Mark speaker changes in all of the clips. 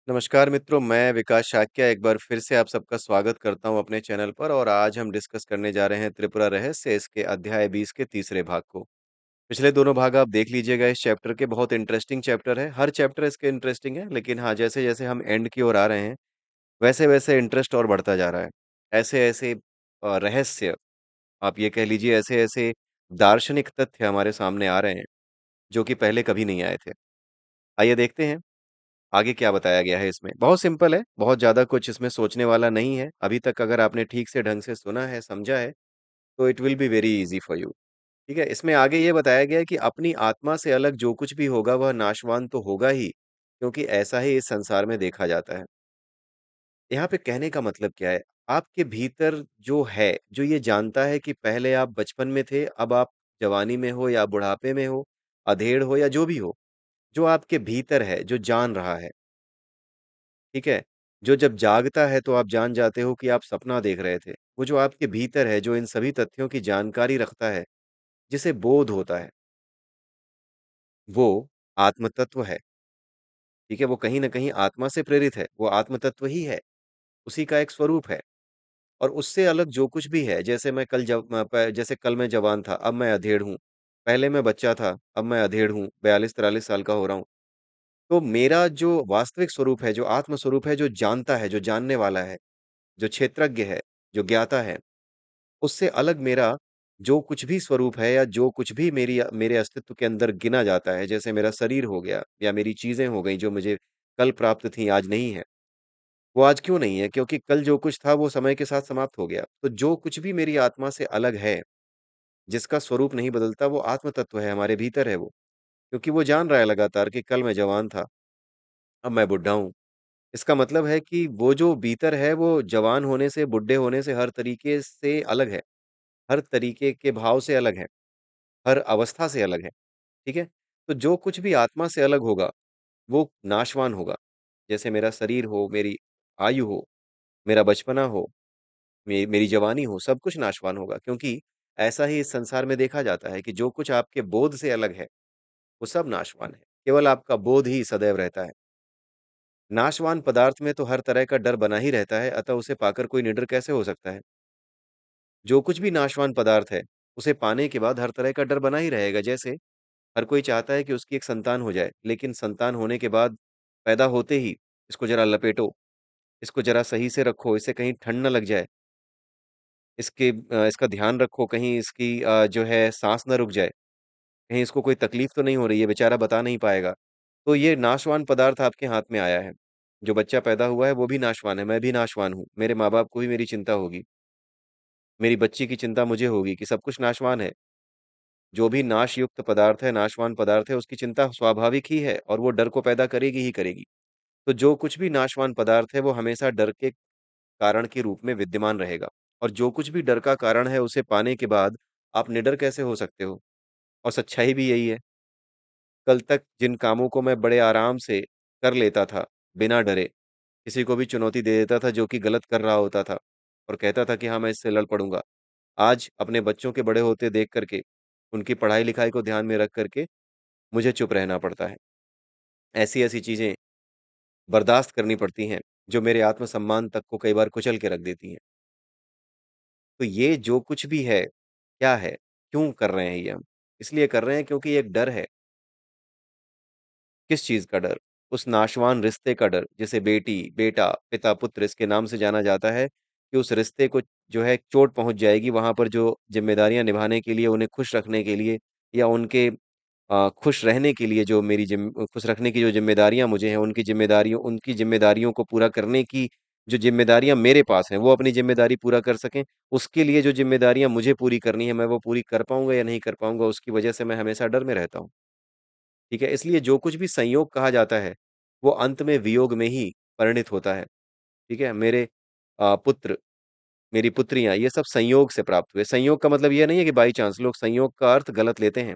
Speaker 1: नमस्कार मित्रों, मैं विकास शाक्य एक बार फिर से आप सबका स्वागत करता हूं अपने चैनल पर और आज हम डिस्कस करने जा रहे हैं त्रिपुरा रहस्य इसके अध्याय 20 के तीसरे भाग को। पिछले दोनों भाग आप देख लीजिएगा इस चैप्टर के, बहुत इंटरेस्टिंग चैप्टर है। हर चैप्टर इसके इंटरेस्टिंग है, लेकिन हाँ, जैसे-जैसे हम एंड की ओर आ रहे हैं, वैसे-वैसे इंटरेस्ट और बढ़ता जा रहा है। ऐसे-ऐसे रहस्य, आप ये कह लीजिए ऐसे-ऐसे दार्शनिक तथ्य हमारे सामने आ रहे हैं, जो कि पहले कभी नहीं आए थे। आइए देखते हैं आगे क्या बताया गया है इसमें। बहुत सिंपल है, बहुत ज़्यादा कुछ इसमें सोचने वाला नहीं है। अभी तक अगर आपने ठीक से ढंग से सुना है, समझा है, तो it will be very easy for you. ठीक है? इसमें आगे ये बताया गया है कि अपनी आत्मा से अलग जो कुछ भी होगा वह नाशवान तो होगा ही, क्योंकि ऐसा ही इस संसार में देखा जाता है। यहाँ पे कहने का मतलब क्या है? आपके भीतर जो है, जो ये जानता है कि पहले आप बचपन में थे, अब आप जवानी में हो या बुढ़ापे में हो, अधेड़ हो या जो भी हो, जो आपके भीतर है, जो जान रहा है, ठीक है? जो जब जागता है तो आप जान जाते हो कि आप सपना देख रहे थे। वो जो आपके भीतर है, जो इन सभी तथ्यों की जानकारी रखता है, जिसे बोध होता है, वो आत्म तत्व है, ठीक है? वो कहीं न कहीं आत्मा से प्रेरित है, वो आत्म तत्व ही है, उसी का एक स्वरूप है। और उससे अलग जो कुछ भी है, जैसे मैं कल जब म प जैसे कल मैं जवान था, अब मैं अधेड़ हूँ। पहले मैं बच्चा था, अब मैं अधेड़ हूँ, 42-43 साल का हो रहा हूँ। तो मेरा जो वास्तविक स्वरूप है, जो आत्म स्वरूप है, जो जानता है, जो जानने वाला है, जो क्षेत्रज्ञ है, जो ज्ञाता है, उससे अलग मेरा जो कुछ भी स्वरूप है या जो कुछ भी मेरे अस्तित्व के अंदर गिना जाता है, जैसे मेरा शरीर हो गया या मेरी चीज़ें हो गईं जो मुझे कल प्राप्त थीं, आज नहीं है। वो आज क्यों नहीं है? क्योंकि कल जो कुछ था वो समय के साथ समाप्त हो गया। तो जो कुछ भी मेरी आत्मा से अलग है, जिसका स्वरूप नहीं बदलता, वो आत्म तत्व है, हमारे भीतर है वो। क्योंकि वो जान रहा है लगातार कि कल मैं जवान था, अब मैं बुड्ढा हूँ। इसका मतलब है कि वो जो भीतर है वो जवान होने से, बुड्ढे होने से हर तरीके से अलग है, हर तरीके के भाव से अलग है, हर अवस्था से अलग है, ठीक है? तो जो कुछ भी आत्मा से अलग होगा, वो नाशवान होगा। जैसे मेरा शरीर हो, मेरी आयु हो, मेरा बचपना हो, मेरी जवानी हो, सब कुछ नाशवान होगा क्योंकि ऐसा ही इस संसार में देखा जाता है कि जो कुछ आपके बोध से अलग है, वो सब नाशवान है। केवल आपका बोध ही सदैव रहता है। नाशवान पदार्थ में तो हर तरह का डर बना ही रहता है, अतः उसे पाकर कोई निडर कैसे हो सकता है? जो कुछ भी नाशवान पदार्थ है, उसे पाने के बाद हर तरह का डर बना ही रहेगा। जैसे हर कोई चाहता है कि उसकी एक संतान हो जाए, लेकिन संतान होने के बाद पैदा होते ही इसको ज़रा लपेटो, इसको ज़रा सही से रखो, इसे कहीं ठंड ना लग जाए, इसका ध्यान रखो, कहीं इसकी जो है साँस ना रुक जाए, कहीं इसको कोई तकलीफ तो नहीं हो रही है, बेचारा बता नहीं पाएगा। तो ये नाशवान पदार्थ आपके हाथ में आया है। जो बच्चा पैदा हुआ है वो भी नाशवान है, मैं भी नाशवान हूँ। मेरे माँ-बाप को भी मेरी चिंता होगी, मेरी बच्ची की चिंता मुझे होगी कि सब कुछ नाशवान है। जो भी नाशयुक्त पदार्थ है, नाशवान पदार्थ है, उसकी चिंता स्वाभाविक ही है और वो डर को पैदा करेगी ही करेगी। तो जो कुछ भी नाशवान पदार्थ है, वो हमेशा डर के कारण के रूप में विद्यमान रहेगा और जो कुछ भी डर का कारण है, उसे पाने के बाद आप निडर कैसे हो सकते हो? और सच्चाई भी यही है। कल तक जिन कामों को मैं बड़े आराम से कर लेता था, बिना डरे, किसी को भी चुनौती दे देता था जो कि गलत कर रहा होता था और कहता था कि हाँ, मैं इससे लड़ पड़ूँगा। आज अपने बच्चों के बड़े होते देख कर के, उनकी पढ़ाई-लिखाई को ध्यान में रख कर के मुझे चुप रहना पड़ता है। ऐसी-ऐसी चीज़ें बर्दाश्त करनी पड़ती हैं, जो मेरे आत्मसम्मान तक को कई बार कुचल के रख देती हैं। तो ये जो कुछ भी है, क्या है? क्यों कर रहे हैं ये हम? इसलिए कर रहे हैं क्योंकि एक डर है। किस चीज़ का डर? उस नाशवान रिश्ते का डर, जिसे बेटी, बेटा, पिता-पुत्र इसके नाम से जाना जाता है, कि उस रिश्ते को जो है चोट पहुँच जाएगी, वहाँ पर जो ज़िम्मेदारियाँ निभाने के लिए, उन्हें खुश रखने के लिए या उनके खुश रहने के लिए जो खुश रखने की जो ज़िम्मेदारियाँ मुझे हैं, उनकी ज़िम्मेदारियों को पूरा करने की जो ज़िम्मेदारियाँ मेरे पास हैं, वो अपनी ज़िम्मेदारी पूरा कर सकें। उसके लिए जो ज़िम्मेदारियाँ मुझे पूरी करनी है, मैं वो पूरी कर पाऊँगा या नहीं कर पाऊँगा, उसकी वजह से मैं हमेशा डर में रहता हूँ। ठीक है? इसलिए जो कुछ भी संयोग कहा जाता है, वो अंत में वियोग में ही परिणित होता है। ठीक है? मेरे पुत्र, मेरी पुत्रियाँ, ये सब संयोग से प्राप्त हुए। संयोग का मतलब ये नहीं है कि बाय चांस, लोग संयोग का अर्थ गलत लेते हैं।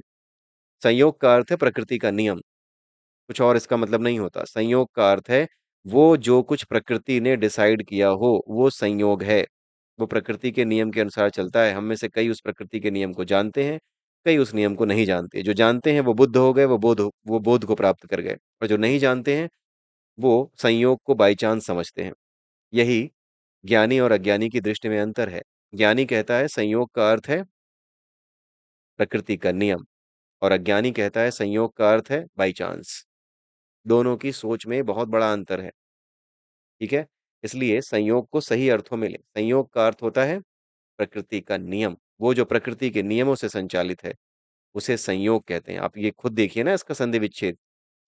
Speaker 1: संयोग का अर्थ है प्रकृति का नियम, कुछ और इसका मतलब नहीं होता। संयोग का अर्थ है वो जो कुछ प्रकृति ने डिसाइड किया हो, वो संयोग है। वो प्रकृति के नियम के अनुसार चलता है। हम में से कई उस प्रकृति के नियम को जानते हैं, कई उस नियम को नहीं जानते। जो जानते हैं वो बुद्ध हो गए, वो बोध को प्राप्त कर गए और जो नहीं जानते हैं, वो संयोग को बाय चांस समझते हैं। यही ज्ञानी और अज्ञानी की दृष्टि में अंतर है। ज्ञानी कहता है संयोग का अर्थ है प्रकृति का नियम, और अज्ञानी कहता है संयोग का अर्थ है बाय चांस। दोनों की सोच में बहुत बड़ा अंतर है। ठीक है? इसलिए संयोग को सही अर्थों में लें। संयोग का अर्थ होता है प्रकृति का नियम। वो जो प्रकृति के नियमों से संचालित है, उसे संयोग कहते हैं। आप ये खुद देखिए ना इसका संधि विच्छेद।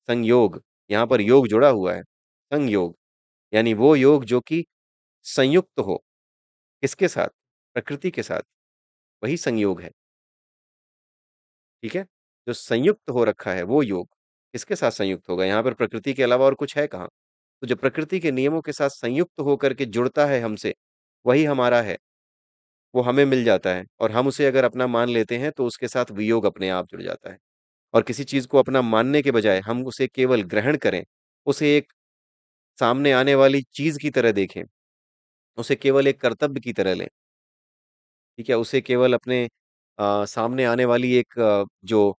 Speaker 1: संयोग, यहाँ पर योग जुड़ा हुआ है। संयोग यानी वो योग जो कि संयुक्त हो। किसके साथ? प्रकृति के साथ। वही संयोग है। ठीक है? जो संयुक्त हो रखा है वो योग। किसके साथ संयुक्त होगा? यहाँ पर प्रकृति के अलावा और कुछ है कहाँ? तो जो प्रकृति के नियमों के साथ संयुक्त होकर के जुड़ता है हमसे, वही हमारा है। वो हमें मिल जाता है और हम उसे अगर अपना मान लेते हैं तो उसके साथ वियोग अपने आप जुड़ जाता है। और किसी चीज़ को अपना मानने के बजाय हम उसे केवल ग्रहण करें, उसे एक सामने आने वाली चीज़ की तरह देखें, उसे केवल एक कर्तव्य की तरह लें, ठीक है? उसे केवल अपने सामने आने वाली एक जो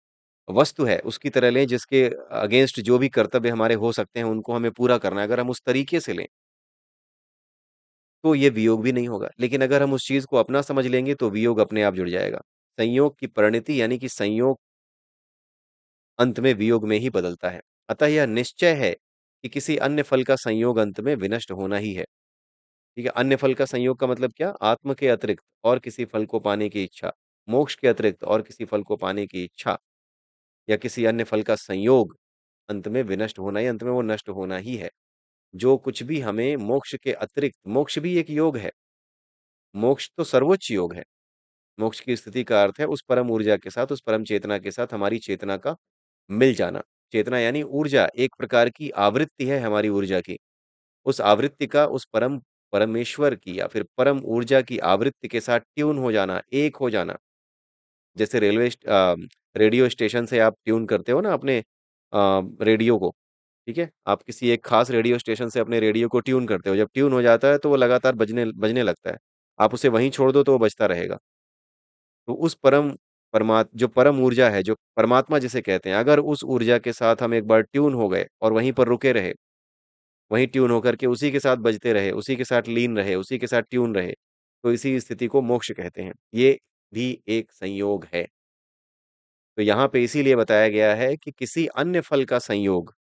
Speaker 1: वस्तु है उसकी तरह लें जिसके अगेंस्ट जो भी कर्तव्य हमारे हो सकते हैं उनको हमें पूरा करना है। अगर हम उस तरीके से लें, तो ये वियोग भी नहीं होगा। लेकिन अगर हम उस चीज़ को अपना समझ लेंगे तो वियोग अपने आप जुड़ जाएगा। संयोग की परिणति यानी कि संयोग अंत में वियोग में ही बदलता है। अतः यह निश्चय है कि किसी अन्य फल का संयोग अंत में विनष्ट होना ही है। ठीक है? अन्य फल का संयोग का मतलब क्या? आत्म के अतिरिक्त और किसी फल को पाने की इच्छा, मोक्ष के अतिरिक्त और किसी फल को पाने की इच्छा या किसी अन्य फल का संयोग अंत में विनष्ट होना ही, अंत में वो नष्ट होना ही है। जो कुछ भी हमें मोक्ष के अतिरिक्त, मोक्ष भी एक योग है। मोक्ष तो सर्वोच्च योग है। मोक्ष की स्थिति का अर्थ है उस परम ऊर्जा के साथ, उस परम चेतना के साथ हमारी चेतना का मिल जाना। चेतना यानी ऊर्जा, एक प्रकार की आवृत्ति है हमारी ऊर्जा की। उस आवृत्ति का उस परमेश्वर की या फिर परम ऊर्जा की आवृत्ति के साथ ट्यून हो जाना, एक हो जाना। जैसे रेडियो स्टेशन से आप ट्यून करते हो ना अपने रेडियो को, ठीक है? आप किसी एक खास रेडियो स्टेशन से अपने रेडियो को ट्यून करते हो। जब ट्यून हो जाता है तो वो लगातार बजने बजने लगता है। आप उसे वहीं छोड़ दो तो वो बजता रहेगा। तो उस जो परम ऊर्जा है, जो परमात्मा जिसे कहते हैं, अगर उस ऊर्जा के साथ हम एक बार ट्यून हो गए और वहीं पर रुके रहे, वहीं ट्यून होकर के उसी के साथ बजते रहे, उसी के साथ लीन रहे, उसी के साथ ट्यून रहे, तो इसी स्थिति को मोक्ष कहते हैं। ये भी एक संयोग है। तो यहाँ पे इसीलिए बताया गया है कि किसी अन्य फल का संयोग,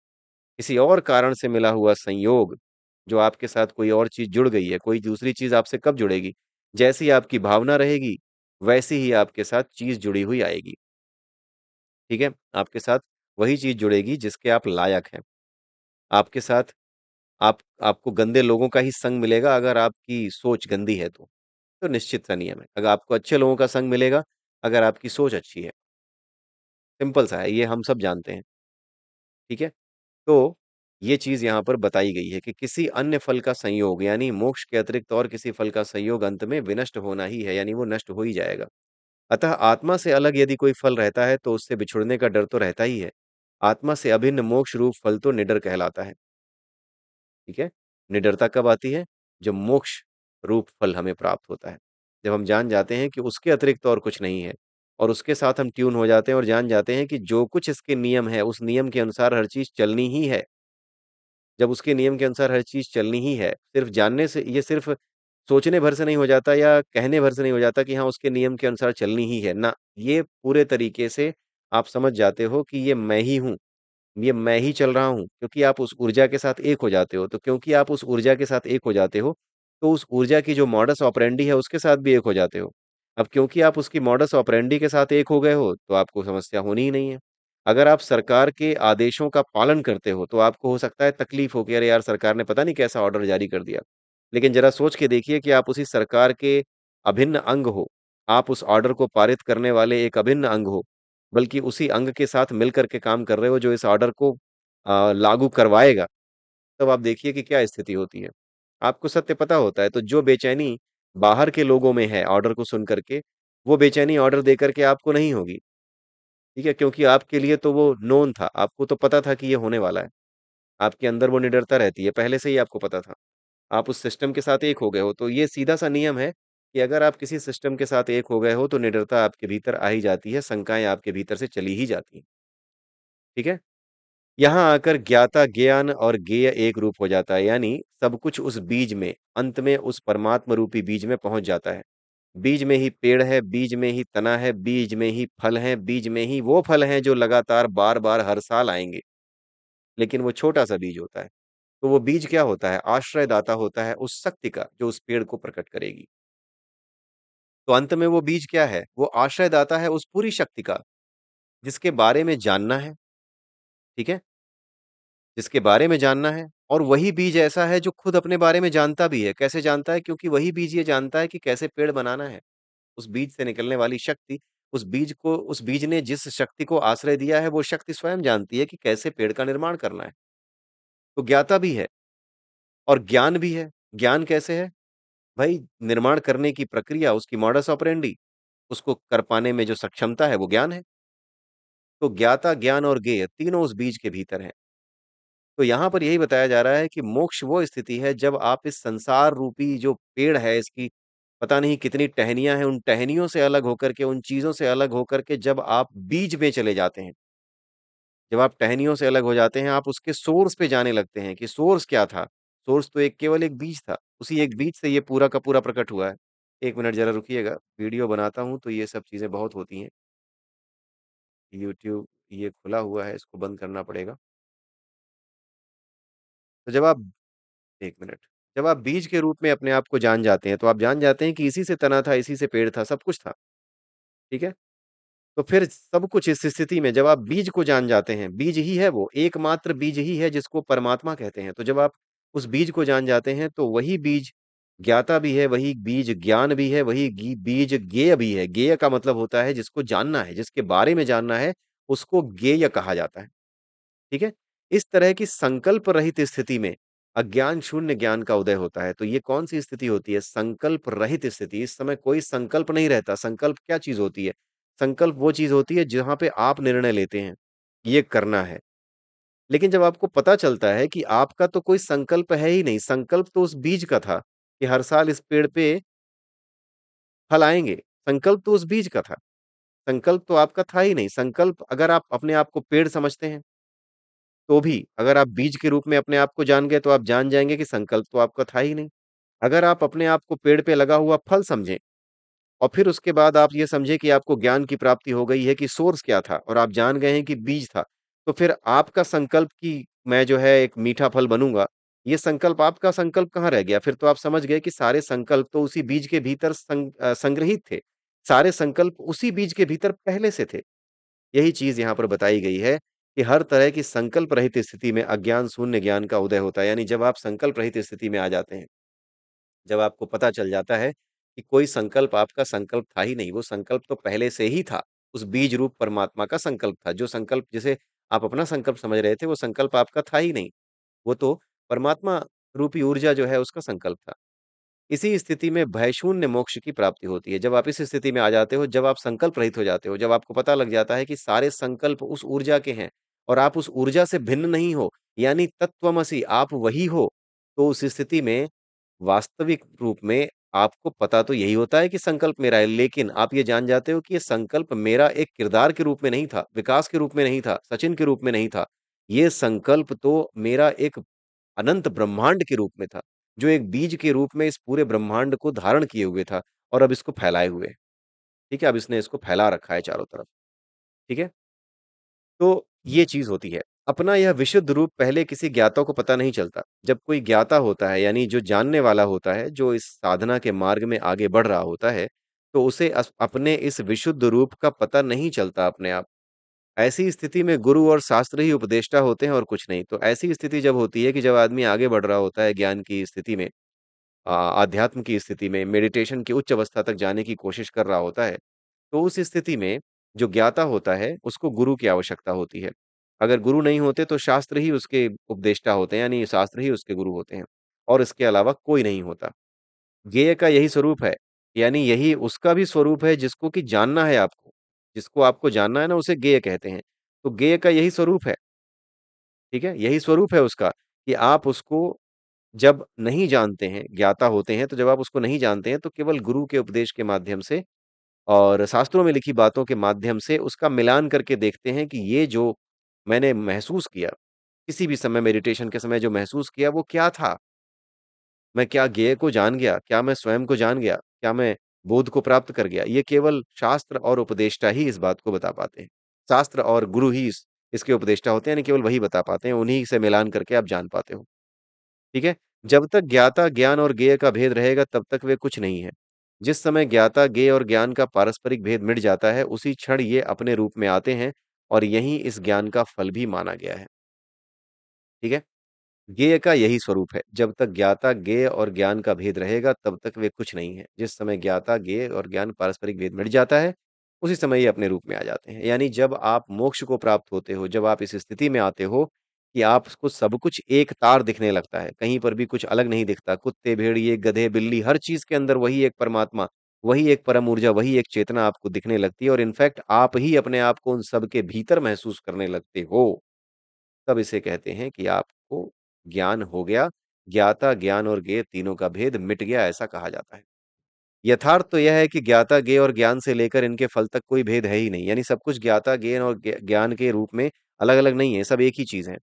Speaker 1: किसी और कारण से मिला हुआ संयोग, जो आपके साथ कोई और चीज़ जुड़ गई है, कोई दूसरी चीज़ आपसे कब जुड़ेगी? जैसी आपकी भावना रहेगी, वैसी ही आपके साथ चीज़ जुड़ी हुई आएगी। ठीक है? आपके साथ वही चीज़ जुड़ेगी जिसके आप लायक हैं। आपके साथ आपको गंदे लोगों का ही संग मिलेगा अगर आपकी सोच गंदी है तो। तो निश्चित सा नियम है। अगर आपको अच्छे लोगों का संग मिलेगा, अगर आपकी सोच अच्छी है। सिंपल सा है, ये हम सब जानते हैं। ठीक है? तो ये चीज़ यहाँ पर बताई गई है कि किसी अन्य फल का संयोग यानी मोक्ष के अतिरिक्त और किसी फल का संयोग अंत में विनष्ट होना ही है, यानी वो नष्ट हो ही जाएगा। अतः आत्मा से अलग यदि कोई फल रहता है तो उससे बिछुड़ने का डर तो रहता ही है। आत्मा से अभिन्न मोक्ष रूप फल तो निडर कहलाता है। ठीक है? निडरता कब आती है? जब मोक्ष रूप फल हमें प्राप्त होता है। जब हम जान जाते हैं कि उसके अतिरिक्त और कुछ नहीं है और उसके साथ हम ट्यून हो जाते हैं और जान जाते हैं कि जो कुछ इसके नियम है, उस नियम के अनुसार हर चीज़ चलनी ही है। जब उसके नियम के अनुसार हर चीज़ चलनी ही है, सिर्फ़ जानने से, ये सिर्फ़ सोचने भर से नहीं हो जाता या कहने भर से नहीं हो जाता कि हाँ, उसके नियम के अनुसार चलनी ही है। ना, ये पूरे तरीके से आप समझ जाते हो कि ये मैं ही चल रहा हूँ, क्योंकि आप उस ऊर्जा के साथ एक हो जाते हो। तो क्योंकि आप उस ऊर्जा के साथ एक हो जाते हो, तो उस ऊर्जा की जो मॉडस ऑपरेंडी है, उसके साथ भी एक हो जाते हो। अब क्योंकि आप उसकी मॉडस ऑपरेंडी के साथ एक हो गए हो, तो आपको समस्या होनी ही नहीं है। अगर आप सरकार के आदेशों का पालन करते हो, तो आपको हो सकता है तकलीफ हो कि अरे यार, सरकार ने पता नहीं कैसा ऑर्डर जारी कर दिया। लेकिन ज़रा सोच के देखिए कि आप उसी सरकार के अभिन्न अंग हो। आप उस ऑर्डर को पारित करने वाले एक अभिन्न अंग हो। बल्कि उसी अंग के साथ मिल कर के काम कर रहे हो जो इस ऑर्डर को लागू करवाएगा, तब आप देखिए कि क्या स्थिति होती है। आपको सत्य पता होता है, तो जो बेचैनी बाहर के लोगों में है ऑर्डर को सुन कर के, वो बेचैनी ऑर्डर दे कर के आपको नहीं होगी, ठीक है? क्योंकि आपके लिए तो वो नोन था, आपको तो पता था कि ये होने वाला है। आपके अंदर वो निडरता रहती है, पहले से ही आपको पता था। आप उस सिस्टम के साथ एक हो गए हो, तो ये सीधा-सा नियम है कि अगर आप किसी सिस्टम के साथ एक हो गए हो, तो निडरता आपके भीतर आ ही जाती है, शंकाएँ आपके भीतर से चली ही जाती हैं। ठीक है? यहाँ आकर ज्ञाता, ज्ञान और ज्ञेय एक रूप हो जाता है, यानी सब कुछ उस बीज में, अंत में उस परमात्म रूपी बीज में पहुँच जाता है। बीज में ही पेड़ है, बीज में ही तना है, बीज में ही फल हैं, बीज में ही वो फल हैं जो लगातार बार-बार हर साल आएँगे। लेकिन वो छोटा-सा बीज होता है। तो वो बीज क्या होता है? आश्रयदाता होता है उस शक्ति का, जो उस पेड़ को प्रकट करेगी। तो अंत में वो बीज क्या है? वो आश्रयदाता है उस पूरी शक्ति का, जिसके बारे में जानना है, ठीक है? जिसके बारे में जानना है और वही बीज ऐसा है जो खुद अपने बारे में जानता भी है। कैसे जानता है? क्योंकि वही बीज ये जानता है कि कैसे पेड़ बनाना है। उस बीज से निकलने वाली शक्ति, उस बीज ने जिस शक्ति को आश्रय दिया है, वो शक्ति स्वयं जानती है कि कैसे पेड़ का निर्माण करना है। तो ज्ञाता भी है और ज्ञान भी है। ज्ञान कैसे है? भई निर्माण करने की प्रक्रिया, उसकी मॉडस ऑपरेंडी, उसको कर पाने में जो सक्षमता है, वो ज्ञान है। तो ज्ञाता, ज्ञान और ज्ञेय तीनों उस बीज के भीतर हैं। तो यहाँ पर यही बताया जा रहा है कि मोक्ष वो स्थिति है जब आप इस संसार रूपी जो पेड़ है, इसकी पता नहीं कितनी टहनियाँ हैं, उन टहनियों से अलग होकर के, उन चीज़ों से अलग होकर के जब आप बीज में चले जाते हैं, जब आप टहनियों से अलग हो जाते हैं, आप उसके सोर्स पे जाने लगते हैं कि सोर्स क्या था? सोर्स तो एक केवल एक बीज था। उसी एक बीज से ये पूरा का पूरा प्रकट हुआ है। 1 मिनट ज़रा रुकिएगा, वीडियो बनाता हूँ तो ये सब चीज़ें बहुत होती हैं। यूट्यूब ये खुला हुआ है, इसको बंद करना पड़ेगा। तो जब आप 1 मिनट, जब आप बीज के रूप में अपने आप को जान जाते हैं, तो आप जान जाते हैं कि इसी से तना था, इसी से पेड़ था, सब कुछ था, ठीक है? तो फिर सब कुछ इस स्थिति में जब आप बीज को जान जाते हैं, बीज ही है वो, एकमात्र बीज ही है जिसको परमात्मा कहते हैं। तो जब आप उस बीज को जान जाते हैं, तो वही बीज ज्ञाता भी है, वही बीज ज्ञान भी है, वही बीज ज्ञेय भी है। ज्ञेय का मतलब होता है जिसको जानना है, जिसके बारे में जानना है, उसको ज्ञेय कहा जाता है। ठीक है? इस तरह की संकल्प रहित स्थिति में अज्ञान शून्य ज्ञान का उदय होता है। तो ये कौन-सी स्थिति होती है? संकल्प रहित स्थिति। इस समय कोई संकल्प नहीं रहता। संकल्प क्या चीज़ होती है? संकल्प वो चीज़ होती है जहाँ पे आप निर्णय लेते हैं, ये करना है। लेकिन जब आपको पता चलता है कि आपका तो कोई संकल्प है ही नहीं, संकल्प तो उस बीज का था कि हर साल इस पेड़ पे फल आएँगे। संकल्प तो उस बीज का था। संकल्प तो आपका था ही नहीं। संकल्प अगर आप अपने आप को पेड़ समझते हैं तो भी अगर आप बीज के रूप में अपने आप को जान गए, तो आप जान जाएँगे कि संकल्प तो आपका था ही नहीं। अगर आप अपने आप को पेड़ पे लगा हुआ फल समझें और फिर उसके बाद आप ये समझे कि आपको ज्ञान की प्राप्ति हो गई है कि सोर्स क्या था और आप जान गए हैं कि बीज था, तो फिर आपका संकल्प कि मैं जो है एक मीठा फल बनूँगा, ये संकल्प आपका संकल्प कहाँ रह गया? फिर तो आप समझ गए कि सारे संकल्प तो उसी बीज के भीतर संग्रहित थे। सारे संकल्प उसी बीज के भीतर पहले से थे। यही चीज़ यहाँ पर बताई गई है कि हर तरह की संकल्प रहित स्थिति में अज्ञान शून्य ज्ञान का उदय होता है। यानी जब आप संकल्प रहित स्थिति में आ जाते हैं, जब आपको पता चल जाता है कि कोई संकल्प आपका संकल्प था ही नहीं, वो संकल्प तो पहले से ही था। उस बीज रूप परमात्मा का संकल्प था। जो संकल्प जिसे आप अपना संकल्प समझ रहे थे, वो संकल्प आपका था ही नहीं। वो तो परमात्मा रूपी ऊर्जा जो है उसका संकल्प था। इसी स्थिति में भयशून्य मोक्ष की प्राप्ति होती है। जब आप इस स्थिति में आ जाते हो, जब आप संकल्प रहित हो जाते हो, जब आपको पता लग जाता है कि सारे संकल्प उस ऊर्जा के हैं और आप उस ऊर्जा से भिन्न नहीं हो, यानी तत्त्वमसि आप वही हो, तो उस स्थिति में वास्तविक रूप में आपको पता तो यही होता है कि संकल्प मेरा है, लेकिन आप ये जान जाते हो कि ये संकल्प मेरा एक किरदार के रूप में नहीं था, विकास के रूप में नहीं था, सचिन के रूप में नहीं था। ये संकल्प तो मेरा एक अनंत ब्रह्मांड के रूप में था, जो एक बीज के रूप में इस पूरे ब्रह्मांड को धारण किए हुए था और अब इसको फैलाए हुए है, ठीक है? अब इसने इसको फैला रखा है चारों तरफ, ठीक है? तो ये चीज़ होती है। अपना यह विशुद्ध रूप पहले किसी ज्ञाता को पता नहीं चलता। जब कोई ज्ञाता होता है यानी जो जानने वाला होता है, जो इस साधना के मार्ग में आगे बढ़ रहा होता है, तो उसे अपने इस विशुद्ध रूप का पता नहीं चलता अपने आप। ऐसी स्थिति में गुरु और शास्त्र ही उपदेष्टा होते हैं और कुछ नहीं। तो ऐसी स्थिति जब होती है कि जब आदमी आगे बढ़ रहा होता है ज्ञान की स्थिति में, आध्यात्म की स्थिति में, मेडिटेशन की उच्च अवस्था तक जाने की कोशिश कर रहा होता है, तो उस स्थिति में जो ज्ञाता होता है, उसको गुरु की आवश्यकता होती है। अगर गुरु नहीं होते तो शास्त्र ही उसके उपदेष्टा होते हैं, यानी शास्त्र ही उसके गुरु होते हैं और इसके अलावा कोई नहीं होता। ज्ञेय का यही स्वरूप है, यानी यही उसका भी स्वरूप है जिसको कि जानना है आपको। जिसको आपको जानना है ना, उसे ज्ञेय कहते हैं। तो ज्ञेय का यही स्वरूप है, ठीक है? यही स्वरूप है उसका कि आप उसको जब नहीं जानते हैं, ज्ञाता होते हैं, तो जब आप उसको नहीं जानते हैं, तो केवल गुरु के उपदेश के माध्यम से और शास्त्रों में लिखी बातों के माध्यम से उसका मिलान करके देखते हैं कि ये जो मैंने महसूस किया, किसी भी समय मेडिटेशन के समय जो महसूस किया वो क्या था? मैं क्या ज्ञेय को जान गया? क्या मैं स्वयं को जान गया? क्या मैं बोध को प्राप्त कर गया? ये केवल शास्त्र और उपदेष्टा ही इस बात को बता पाते हैं। शास्त्र और गुरु ही इसके उपदेष्टा होते हैं, यानी केवल वही बता पाते हैं, उन्हीं से मिलान करके आप जान पाते हो। ठीक है? जब तक ज्ञाता, ज्ञान और ज्ञेय का भेद रहेगा तब तक वे कुछ नहीं है। जिस समय ज्ञाता, ज्ञेय और ज्ञान का पारस्परिक भेद मिट जाता है, उसी क्षण ये अपने रूप में आते हैं और यही इस ज्ञान का फल भी माना गया है। ठीक है? ज्ञेय का यही स्वरूप है। जब तक ज्ञाता, ज्ञेय और ज्ञान का भेद रहेगा तब तक वे कुछ नहीं है। जिस समय ज्ञाता, ज्ञेय और ज्ञान पारस्परिक भेद मिट जाता है, उसी समय ये अपने रूप में आ जाते हैं। यानी जब आप मोक्ष को प्राप्त होते हो, जब आप इस स्थिति में आते हो कि आपको सब कुछ एक तार दिखने लगता है, कहीं पर भी कुछ अलग नहीं दिखता। कुत्ते, भेड़िए, गधे, बिल्ली हर चीज़ के अंदर वही एक परमात्मा, वही एक परम ऊर्जा, वही एक चेतना आपको दिखने लगती है और इनफैक्ट आप ही अपने आप को उन सब के भीतर महसूस करने लगते हो। तब इसे कहते हैं कि आपको ज्ञान हो गया, ज्ञाता, ज्ञान और ज्ञेय तीनों का भेद मिट गया, ऐसा कहा जाता है। यथार्थ तो यह है कि ज्ञाता, ज्ञेय और ज्ञान से लेकर इनके फल तक कोई भेद है ही नहीं, यानी सब कुछ ज्ञाता, ज्ञेय और ज्ञान के रूप में अलग-अलग नहीं है, सब एक ही चीज़ है।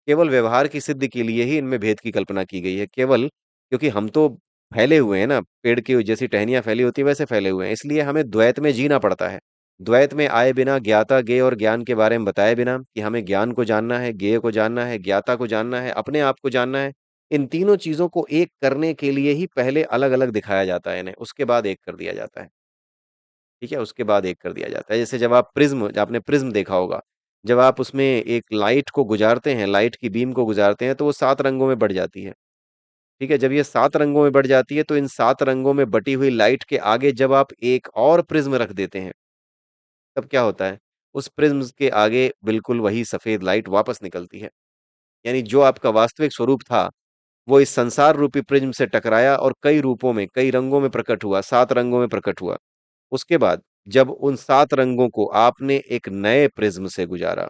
Speaker 1: केवल व्यवहार की सिद्धि के लिए ही इनमें भेद की कल्पना की गई है, केवल क्योंकि हम तो फैले हुए हैं ना, पेड़ की जैसी टहनियाँ फैली होती हैं वैसे फैले हुए हैं, इसलिए हमें द्वैत में जीना पड़ता है। द्वैत में आए बिना, ज्ञाता, ज्ञेय और ज्ञान के बारे में बताए बिना कि हमें ज्ञान को जानना है, ज्ञेय को जानना है, ज्ञाता को जानना है, अपने आप को जानना है, इन तीनों चीज़ों को एक करने के लिए ही पहले अलग-अलग दिखाया जाता है इन्हें, उसके बाद एक कर दिया जाता है। ठीक है? उसके बाद एक कर दिया जाता है। जैसे जब आप आपने प्रिज़्म देखा होगा, जब आप उसमें एक लाइट को गुजारते हैं, लाइट की बीम को गुजारते हैं, तो वो 7 रंगों में बँट जाती है। ठीक है? जब ये 7 रंगों में बँट जाती है, तो इन 7 रंगों में बटी हुई लाइट के आगे जब आप एक और प्रिज़्म रख देते हैं, तब क्या होता है? उस प्रिज़्म के आगे बिल्कुल वही सफ़ेद लाइट वापस निकलती है। यानी जो आपका वास्तविक स्वरूप था, वो इस संसार रूपी प्रिज़्म से टकराया और कई रूपों में, कई रंगों में प्रकट हुआ, 7 रंगों में प्रकट हुआ। उसके बाद जब उन 7 रंगों को आपने एक नए प्रिज़्म से गुजारा,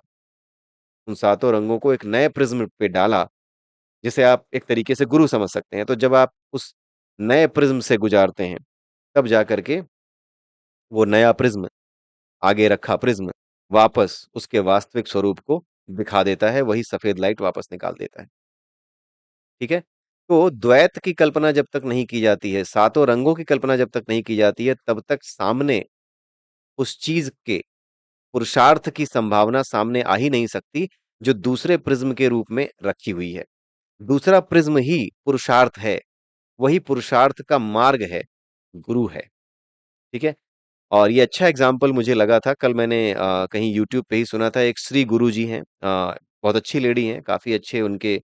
Speaker 1: उन सातों रंगों को एक नए प्रिज़्म पे डाला, जिसे आप एक तरीके से गुरु समझ सकते हैं। तो जब आप उस नए प्रिज़्म से गुजारते हैं, तब जाकर के वो नया प्रिज़्म, आगे रखा प्रिज़्म, वापस उसके वास्तविक स्वरूप को दिखा देता है, वही सफ़ेद लाइट वापस निकाल देता है। ठीक है? तो द्वैत की कल्पना जब तक नहीं की जाती है, सातों रंगों की कल्पना जब तक नहीं की जाती है, तब तक सामने उस चीज़ के पुरुषार्थ की संभावना सामने आ ही नहीं सकती, जो दूसरे प्रिज़्म के रूप में रखी हुई है। दूसरा प्रिज़्म ही पुरुषार्थ है, वही पुरुषार्थ का मार्ग है, गुरु है, ठीक है? और ये अच्छा एग्ज़ाम्पल मुझे लगा था, कल मैंने कहीं यूट्यूब पे ही सुना था, एक श्री गुरु जी हैं, बहुत अच्छी लेडी हैं, काफ़ी अच्छे उनके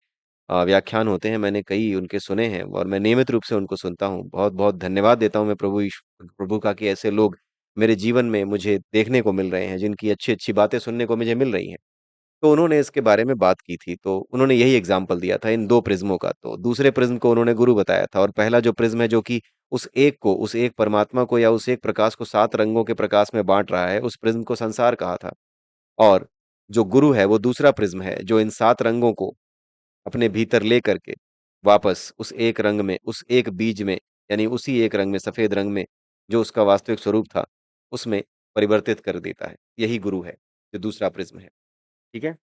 Speaker 1: व्याख्यान होते हैं, मैंने कई उनके सुने हैं और मैं नियमित रूप से उनको सुनता हूँ। बहुत-बहुत धन्यवाद देता हूँ मैं प्रभु का कि ऐसे लोग मेरे जीवन में मुझे देखने को मिल रहे हैं, जिनकी अच्छी-अच्छी बातें सुनने को मुझे मिल रही हैं। तो उन्होंने इसके बारे में बात की थी, तो उन्होंने यही एग्ज़ाम्पल दिया था इन 2 प्रिज़्मों का, तो दूसरे प्रिज़्म को उन्होंने गुरु बताया था और पहला जो प्रिज़्म है जो कि उस एक परमात्मा को या उस एक प्रकाश को 7 रंगों के प्रकाश में बाँट रहा है, उस प्रिज़्म को संसार कहा था। और जो गुरु है वो दूसरा प्रिज़्म है, जो इन 7 रंगों को अपने भीतर लेकर के वापस उस एक रंग में, उस एक बीज में, यानी उसी एक रंग में, सफ़ेद रंग में, जो उसका वास्तविक स्वरूप था, उसमें परिवर्तित कर देता है। यही गुरु है, जो दूसरा प्रिज़्म है। ठीक है?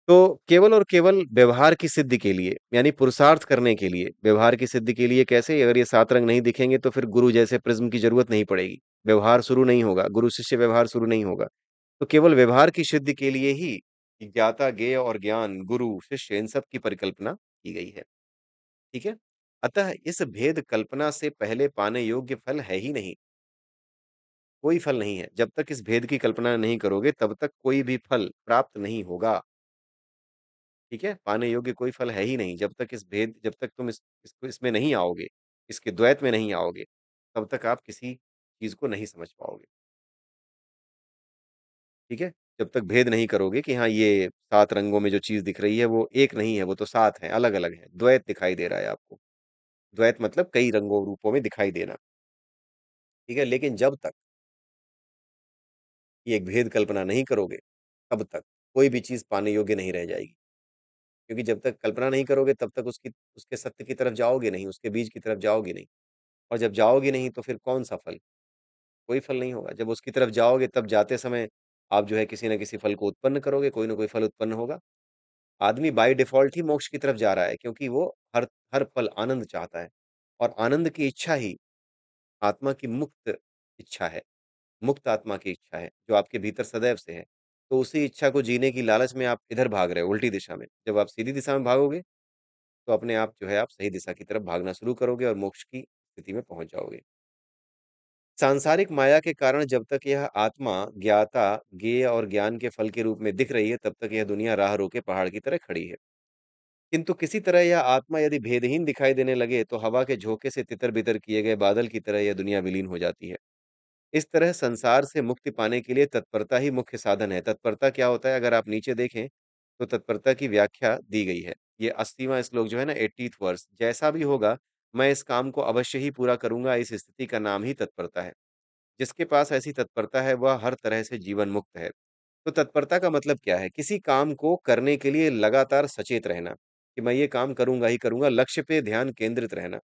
Speaker 1: तो केवल और केवल व्यवहार की सिद्धि के लिए, यानी पुरुषार्थ करने के लिए, व्यवहार की सिद्धि के लिए कैसे? अगर ये 7 रंग नहीं दिखेंगे तो फिर गुरु जैसे प्रिज़्म की ज़रूरत नहीं पड़ेगी। व्यवहार शुरू नहीं होगा, गुरु-शिष्य व्यवहार शुरू नहीं होगा। तो केवल व्यवहार की सिद्धि के लिए ही ज्ञाता, ज्ञेय और ज्ञान, गुरु, शिष्य इन सब की परिकल्पना की गई है। ठीक है? अतः इस भेद कल्पना से पहले पाने योग्य फल है ही नहीं, कोई फल नहीं है। जब तक इस भेद की कल्पना नहीं करोगे तब तक कोई भी फल प्राप्त नहीं होगा। ठीक है? पाने योग्य कोई फल है ही नहीं, जब तक तुम इसमें नहीं आओगे, इसके द्वैत में नहीं आओगे, तब तक आप किसी चीज़ को नहीं समझ पाओगे। ठीक है? जब तक भेद नहीं करोगे कि हाँ, ये 7 रंगों में जो चीज़ दिख रही है वो एक नहीं है, वो तो 7 है, अलग-अलग है। द्वैत दिखाई दे रहा है आपको। द्वैत मतलब कई रंगों, रूपों में दिखाई देना। ठीक है? लेकिन जब तक ये एक भेद कल्पना नहीं करोगे, तब तक कोई भी चीज़ पाने योग्य नहीं रह जाएगी। क्योंकि जब तक कल्पना नहीं करोगे तब तक उसके सत्य की तरफ जाओगे नहीं, उसके बीज की तरफ जाओगे नहीं। और जब जाओगे नहीं तो फिर कौन-सा फल? कोई फल नहीं होगा। जब उसकी तरफ जाओगे तब जाते समय आप जो है किसी न किसी फल को उत्पन्न करोगे, कोई न कोई फल उत्पन्न होगा। आदमी बाय डिफ़ॉल्ट ही मोक्ष की तरफ जा रहा है क्योंकि वो हर हर पल आनंद चाहता है और आनंद की इच्छा ही आत्मा की मुक्त इच्छा है, मुक्त आत्मा की इच्छा है, जो आपके भीतर सदैव से है। तो उसी इच्छा को जीने की लालच में आप इधर भाग रहे हो, उल्टी दिशा में। जब आप सीधी दिशा में भागोगे, तो अपने आप जो है आप सही दिशा की तरफ भागना शुरू करोगे और मोक्ष की स्थिति में पहुँच जाओगे। सांसारिक माया के कारण जब तक यह आत्मा ज्ञाता, ज्ञेय और ज्ञान के फल के रूप में दिख रही है, तब तक यह दुनिया राह रोके पहाड़ की तरह खड़ी है। किंतु किसी तरह यह आत्मा यदि भेदहीन दिखाई देने लगे, तो हवा के झोंके से तितर-बितर किए गए बादल की तरह यह दुनिया विलीन हो जाती है। इस तरह संसार से मुक्ति पाने के लिए तत्परता ही मुख्य साधन है। तत्परता क्या होता है? अगर आप नीचे देखें, तो तत्परता की व्याख्या दी गई है। ये 80वाँ श्लोक जो है ना 80th वर्स, जैसा भी होगा, मैं इस काम को अवश्य ही पूरा करूँगा, इस स्थिति का नाम ही तत्परता है। जिसके पास ऐसी तत्परता है, वह हर तरह से जीवन मुक्त है। तो तत्परता का मतलब क्या है? किसी काम को करने के लिए लगातार सचेत रहना, कि मैं ये काम करूँगा ही करूँगा, लक्ष्य पे ध्यान केंद्रित रहना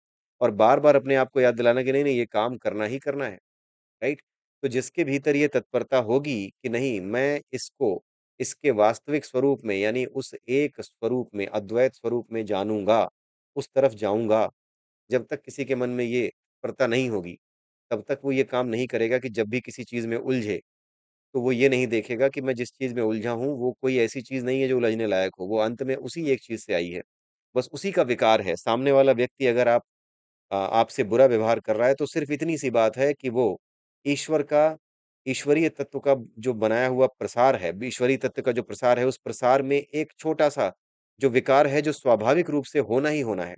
Speaker 1: और बार-बार अपने आप को याद दिलाना कि नहीं-नहीं ये काम करना ही करना है, राइट? तो जिसके भीतर ये तत्परता होगी कि नहीं मैं इसको, इसके वास्तविक स्वरूप में यानी उस एक स्वरूप में, अद्वैत स्वरूप में जानूँगा, उस तरफ जाऊँगा, जब तक किसी के मन में ये तत्परता नहीं होगी, तब तक वो ये काम नहीं करेगा कि जब भी किसी चीज़ में उलझे, तो वो ये नहीं देखेगा कि मैं जिस चीज़ में उलझा हूँ, वो कोई ऐसी चीज़ नहीं है जो उलझने लायक हो। वो अंत में उसी एक चीज़ से आई है। बस उसी का विकार है। सामने वाला व्यक्ति अगर आपसे बुरा व्यवहार कर रहा है, तो सिर्फ़ इतनी-सी बात है कि वो ईश्वर का ईश्वरीय तत्व का जो बनाया हुआ प्रसार है, ईश्वरीय तत्व का जो प्रसार है, उस प्रसार में एक छोटा-सा जो विकार है, जो स्वाभाविक रूप से होना ही होना है।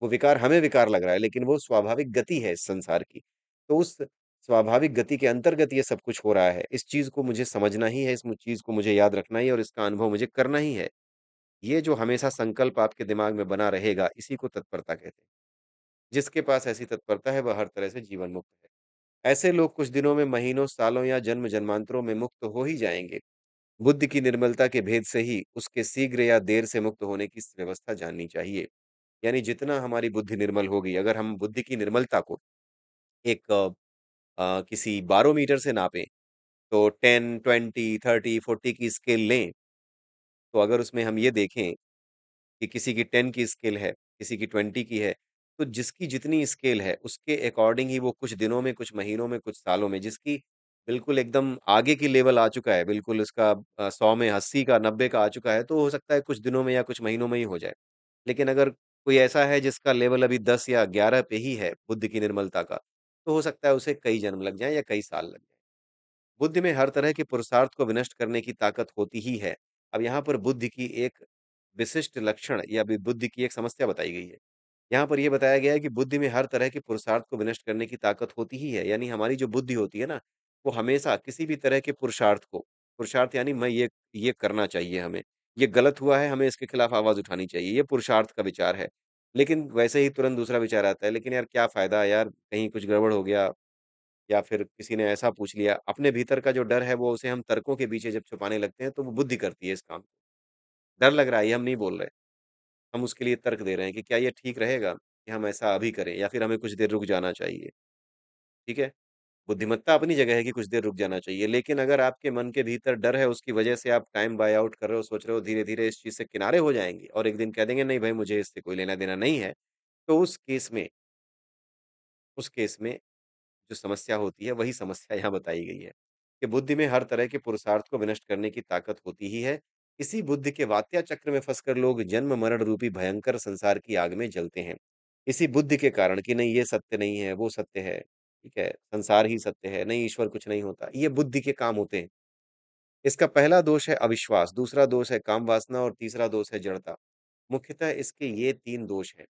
Speaker 1: वो विकार हमें विकार लग रहा है, लेकिन वो स्वाभाविक गति है इस संसार की। तो उस स्वाभाविक गति के अंतर्गत ये सब कुछ हो रहा है। इस चीज़ को मुझे समझना ही है, इस मु चीज़ को मुझे याद रखना ही है और इसका अनुभव मुझे करना ही है। ये जो हमेशा संकल्प आपके दिमाग में बना रहेगा, इसी को तत्परता कहते हैं। जिसके पास ऐसी तत्परता है, वह हर तरह से जीवन मुक्त है। ऐसे लोग कुछ दिनों में, महीनों, सालों या जन्म-जन्मांतरों में मुक्त हो ही जाएँगे। बुद्धि की निर्मलता के भेद से ही उसके शीघ्र या देर से मुक्त होने की व्यवस्था जाननी चाहिए। यानी जितना हमारी बुद्धि निर्मल होगी, अगर हम बुद्धि की निर्मलता को एक किसी बारोमीटर से नापें, तो 10, 20, 30, 40 की स्केल लें, तो अगर उसमें हम ये देखें कि किसी की 10 की स्केल है, किसी की 20 की है, तो जिसकी जितनी स्केल है, उसके अकॉर्डिंग ही वो कुछ दिनों में, कुछ महीनों में, कुछ सालों में जिसकी बिल्कुल एकदम आगे की लेवल आ चुका है, बिल्कुल उसका 100 में 80 का, 90 का आ चुका है, तो हो सकता है कुछ दिनों में या कुछ महीनों में ही हो जाए। लेकिन अगर कोई ऐसा है जिसका लेवल अभी 10 या 11 पे ही है बुद्धि की निर्मलता का, तो हो सकता है उसे कई जन्म लग जाएँ या कई साल लग जाएँ। बुद्धि में हर तरह के पुरुषार्थ को विनष्ट करने की ताकत होती ही है। अब यहाँ पर बुद्धि की एक विशिष्ट लक्षण या बुद्धि की एक समस्या बताई गई है। यहाँ पर ये बताया गया है कि बुद्धि में हर तरह के पुरुषार्थ को विनष्ट करने की ताकत होती ही है। यानी हमारी जो बुद्धि होती है ना, वो हमेशा किसी भी तरह के पुरुषार्थ यानी मैं ये करना चाहिए हमें, ये गलत हुआ है, हमें इसके खिलाफ आवाज़ उठानी चाहिए, ये पुरुषार्थ का विचार है। लेकिन वैसे ही तुरंत दूसरा विचार आता है, लेकिन यार क्या फ़ायदा यार, कहीं कुछ गड़बड़ हो गया या फिर किसी ने ऐसा पूछ लिया। अपने भीतर का जो डर है वो उसे हम तर्कों के पीछे जब छुपाने लगते हैं, तो वो बुद्धि करती है इस काम को। डर लग रहा है, ये हम नहीं बोल रहे। हम उसके लिए तर्क दे रहे हैं कि क्या ये ठीक रहेगा कि हम ऐसा अभी करें या फिर हमें कुछ देर रुक जाना चाहिए, ठीक है? बुद्धिमत्ता अपनी जगह है कि कुछ देर रुक जाना चाहिए, लेकिन अगर आपके मन के भीतर डर है, उसकी वजह से आप टाइम बाय आउट कर रहे हो, सोच रहे हो धीरे-धीरे इस चीज़ से किनारे हो जाएँगे और एक दिन कह देंगे नहीं भाई मुझे इससे कोई लेना-देना नहीं है, तो उस केस में जो समस्या होती है, वही समस्या यहाँ बताई गई है, कि बुद्धि में हर तरह के पुरुषार्थ को विनष्ट करने की ताकत होती ही है। इसी बुद्धि के वात्या चक्र में फँसकर लोग जन्म-मरण रूपी भयंकर संसार की आग में जलते हैं। इसी बुद्धि के कारण कि नहीं ये सत्य नहीं है, वो सत्य है, ठीक है? संसार ही सत्य है, नहीं ईश्वर कुछ नहीं होता। ये बुद्धि के काम होते हैं। इसका पहला दोष है अविश्वास, दूसरा दोष है काम वासना और तीसरा दोष है जड़ता। मुख्यतः इसके ये 3 दोष हैं।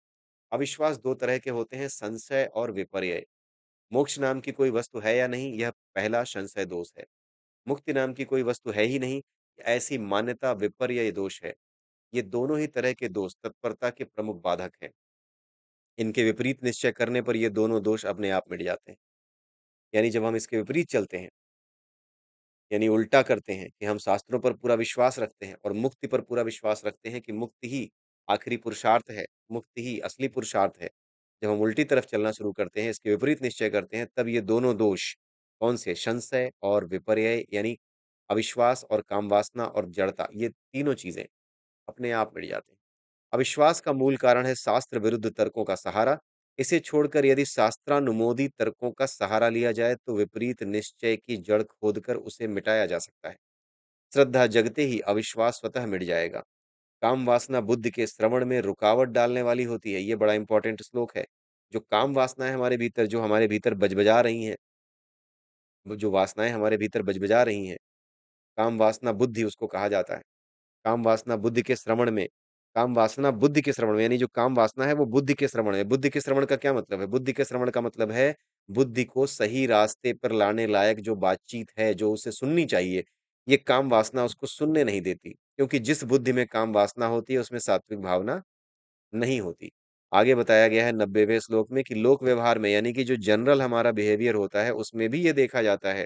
Speaker 1: अविश्वास 2 तरह के होते हैं, संशय और विपर्य। मोक्ष नाम की कोई वस्तु है या नहीं, यह पहला संशय दोष है। मुक्ति नाम की कोई वस्तु है ही नहीं, ऐसी मान्यता विपर्य दोष है। ये दोनों ही तरह के दोष तत्परता के प्रमुख बाधक हैं। इनके विपरीत निश्चय करने पर ये दोनों दोष अपने आप मिट जाते हैं। यानी जब हम इसके विपरीत चलते हैं, यानी उल्टा करते हैं कि हम शास्त्रों पर पूरा विश्वास रखते हैं और मुक्ति पर पूरा विश्वास रखते हैं कि मुक्ति ही आखिरी पुरुषार्थ है, मुक्ति ही असली पुरुषार्थ है। जब हम उल्टी तरफ चलना शुरू करते हैं, इसके विपरीत निश्चय करते हैं, तब ये दोनों दोष कौन से? संशय और विपर्य यानी अविश्वास और कामवासना और जड़ता, ये तीनों चीज़ें अपने आप मिट जाती हैं। अविश्वास का मूल कारण है शास्त्र विरुद्ध तर्कों का सहारा। इसे छोड़कर यदि शास्त्रानुमोदित तर्कों का सहारा लिया जाए तो विपरीत निश्चय की जड़ खोदकर उसे मिटाया जा सकता है। श्रद्धा जगते ही अविश्वास स्वतः मिट जाएगा। काम वासना बुद्धि के श्रवण में रुकावट डालने वाली होती है। ये बड़ा इंपॉर्टेंट श्लोक है। जो काम वासनाएं हमारे भीतर जो हमारे भीतर बजबजा रही हैं, वो जो वासनाएं हमारे भीतर बजबजा रही हैं, काम वासना बुद्धि उसको कहा जाता है। काम वासना बुद्धि के श्रवण में, काम वासना बुद्धि के श्रवण में, यानी जो काम वासना है वो बुद्धि के श्रवण में। बुद्धि के श्रवण का क्या मतलब है? बुद्धि के श्रवण का मतलब है बुद्धि को सही रास्ते पर लाने लायक जो बातचीत है, जो उसे सुननी चाहिए, ये काम वासना उसको सुनने नहीं देती। क्योंकि जिस बुद्धि में काम वासना होती है उसमें सात्विक भावना नहीं होती। आगे बताया गया है 90वें श्लोक में कि लोक व्यवहार में, यानी कि जो जनरल हमारा बिहेवियर होता है उसमें भी ये देखा जाता है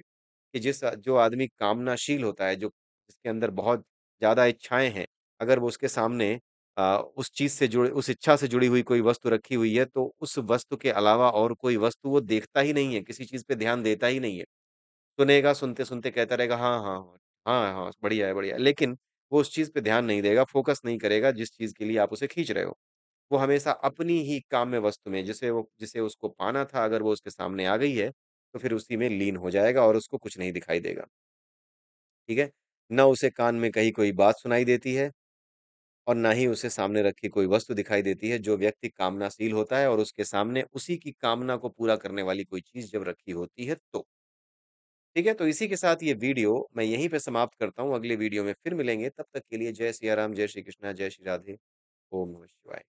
Speaker 1: कि जिस जो आदमी कामनाशील होता है, जो जिसके अंदर बहुत ज़्यादा इच्छाएँ हैं, अगर वो उसके सामने उस चीज़ से जुड़े उस इच्छा से जुड़ी हुई कोई वस्तु रखी हुई है, तो उस वस्तु के अलावा और कोई वस्तु वो देखता ही नहीं है, किसी चीज़ पे ध्यान देता ही नहीं है। सुनेगा, सुनते-सुनते कहता रहेगा हाँ, हाँ, हाँ, हाँ, हाँ, बढ़िया है, लेकिन वो उस चीज़ पे ध्यान नहीं देगा, फ़ोकस नहीं करेगा जिस चीज़ के लिए आप उसे खींच रहे हो। वो हमेशा अपनी ही काम्य वस्तु में जिसे उसको पाना था, अगर वो उसके सामने आ गई है, तो फिर उसी में लीन हो जाएगा और उसको कुछ नहीं दिखाई देगा, ठीक है? ना उसे कान में कहीं कोई बात सुनाई देती है और ना ही उसे सामने रखी कोई वस्तु दिखाई देती है। जो व्यक्ति कामनाशील होता है और उसके सामने उसी की कामना को पूरा करने वाली कोई चीज़ जब रखी होती है तो। ठीक है? तो इसी के साथ ये वीडियो मैं यहीं पे समाप्त करता हूँ, अगले वीडियो में फिर मिलेंगे, तब तक के लिए जय सिया राम, जय श्री कृष्णा, जय श्री राधे, ओम नमः शिवाय।